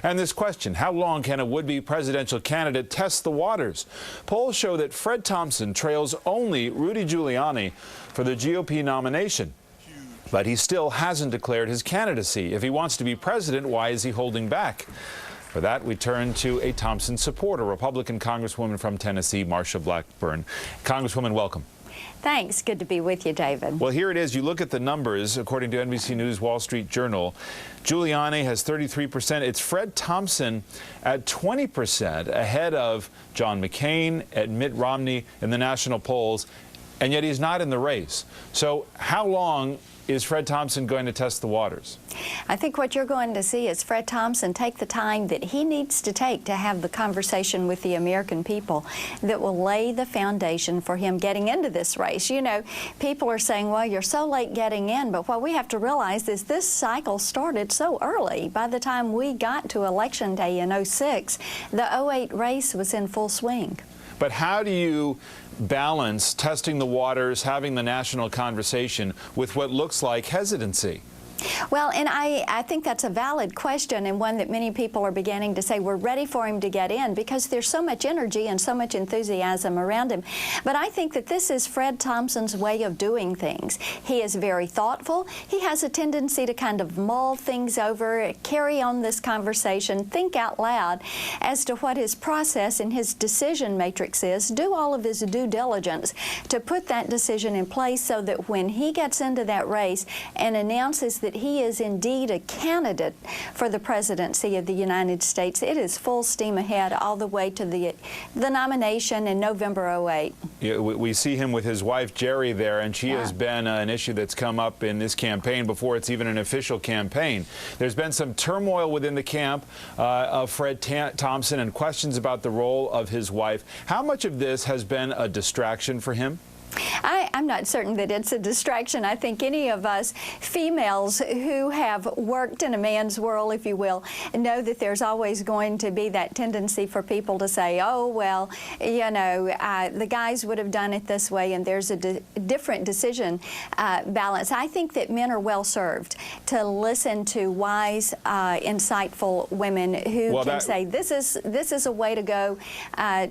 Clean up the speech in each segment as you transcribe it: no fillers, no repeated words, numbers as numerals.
And this question, how long can a would-be presidential candidate test the waters? Polls show that Fred Thompson trails only Rudy Giuliani for the GOP nomination. But he still hasn't declared his candidacy. If he wants to be president, why is he holding back? For that, we turn to a Thompson supporter, Republican Congresswoman from Tennessee, Marsha Blackburn. Congresswoman, welcome. Thanks. Good to be with you, David. Well, here it is. You look at the numbers, according to NBC News, Wall Street Journal. Giuliani has 33%. It's Fred Thompson at 20%, ahead of John McCain and Mitt Romney in the national polls, and yet he's not in the race. So how long is Fred Thompson going to test the waters? I think what you're going to see is Fred Thompson take the time that he needs to take to have the conversation with the American people that will lay the foundation for him getting into this race. You know, people are saying, well, you're so late getting in, but what we have to realize is this cycle started so early. By the time we got to Election Day in '06, the '08 race was in full swing. But how do you balance testing the waters, having the national conversation, with what looks like hesitancy? Well, and I think that's a valid question, and one that many people are beginning to say we're ready for him to get in because there's so much energy and so much enthusiasm around him. But I think that this is Fred Thompson's way of doing things. He is very thoughtful. He has a tendency to kind of mull things over, carry on this conversation, think out loud as to what his process and his decision matrix is, do all of his due diligence to put that decision in place so that when he gets into that race and announces that he is indeed a candidate for the presidency of the United States, it is full steam ahead all the way to the nomination in November '08. Yeah, we see him with his wife Jerry there, and she has been an issue that's come up in this campaign before it's even an official campaign. There's been some turmoil within the camp of Fred Thompson and questions about the role of his wife. How much of this has been a distraction for him? I'm not certain that it's a distraction. I think any of us females who have worked in a man's world, if you will, know that there's always going to be that tendency for people to say, oh, well, you know, the guys would have done it this way, and there's a different decision balance. I think that men are well served to listen to wise, insightful women who can say, this is a way to go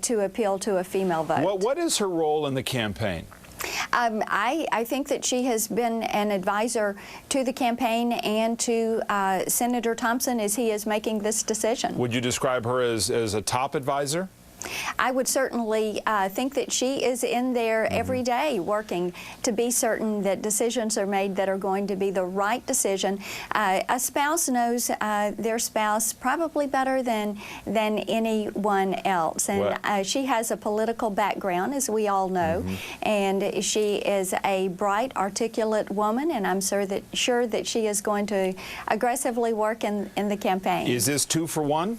to appeal to a female vote. Well, what is her role in the campaign? I think that she has been an advisor to the campaign and to Senator Thompson as he is making this decision. Would you describe her as a top advisor? I would certainly think that she is in there every day working to be certain that decisions are made that are going to be the right decision. A spouse knows their spouse probably better than anyone else. And she has a political background, as we all know, and she is a bright, articulate woman, and I'm sure that she is going to aggressively work in the campaign. Is this 2 for 1?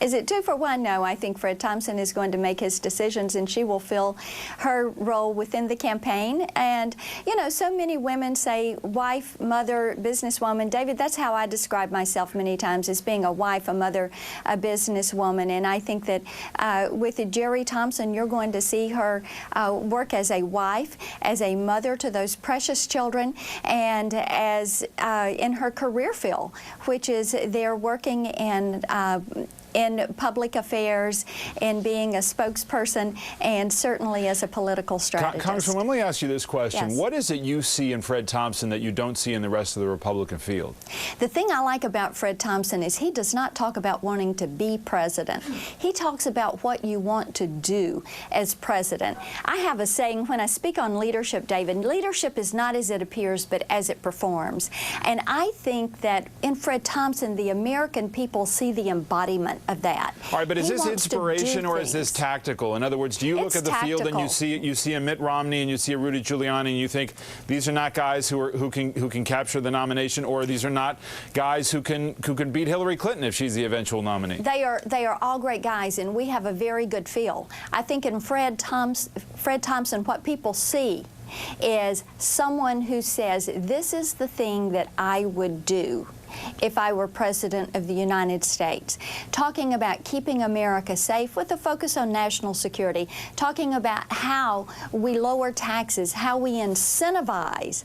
Is it 2 for 1? No, I think Fred Thompson is going to make his decisions, and she will fill her role within the campaign. And, you know, so many women say wife, mother, businesswoman. David, that's how I describe myself many times, as being a wife, a mother, a businesswoman. And I think that with Jerry Thompson, you're going to see her work as a wife, as a mother to those precious children, and as in her career field, which is they're working in public affairs, in being a spokesperson, and certainly as a political strategist. Congresswoman, let me ask you this question. Yes. What is it you see in Fred Thompson that you don't see in the rest of the Republican field? The thing I like about Fred Thompson is he does not talk about wanting to be president. He talks about what you want to do as president. I have a saying when I speak on leadership, David, leadership is not as it appears, but as it performs. And I think that in Fred Thompson, the American people see the embodiment of that. All right, but is this inspiration or is this tactical? In other words, do you look at the field and you see a Mitt Romney and you see a Rudy Giuliani and you think these are not guys who can capture the nomination, or these are not guys who can beat Hillary Clinton if she's the eventual nominee? They are all great guys, and we have a very good feel. I think in Fred Thompson, what people see is someone who says, this is the thing that I would do if I were President of the United States, talking about keeping America safe with a focus on national security, talking about how we lower taxes, how we incentivize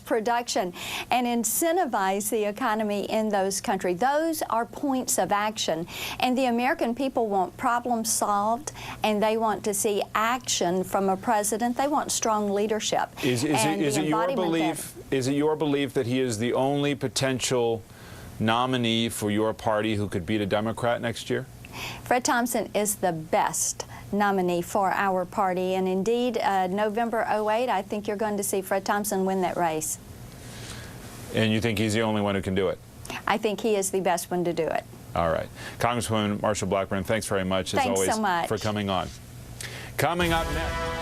production and incentivize the economy in those countries. Those are points of action. And the American people want problems solved, and they want to see action from a president. They want strong leadership. Is it your belief that he is the only potential nominee for your party who could beat a Democrat next year? Fred Thompson is the best nominee for our party, and indeed, November '08, I think you're going to see Fred Thompson win that race. And you think he's the only one who can do it? I think he is the best one to do it. All right. Congresswoman Marsha Blackburn, thanks very much, as always, so much for coming on. Coming up next.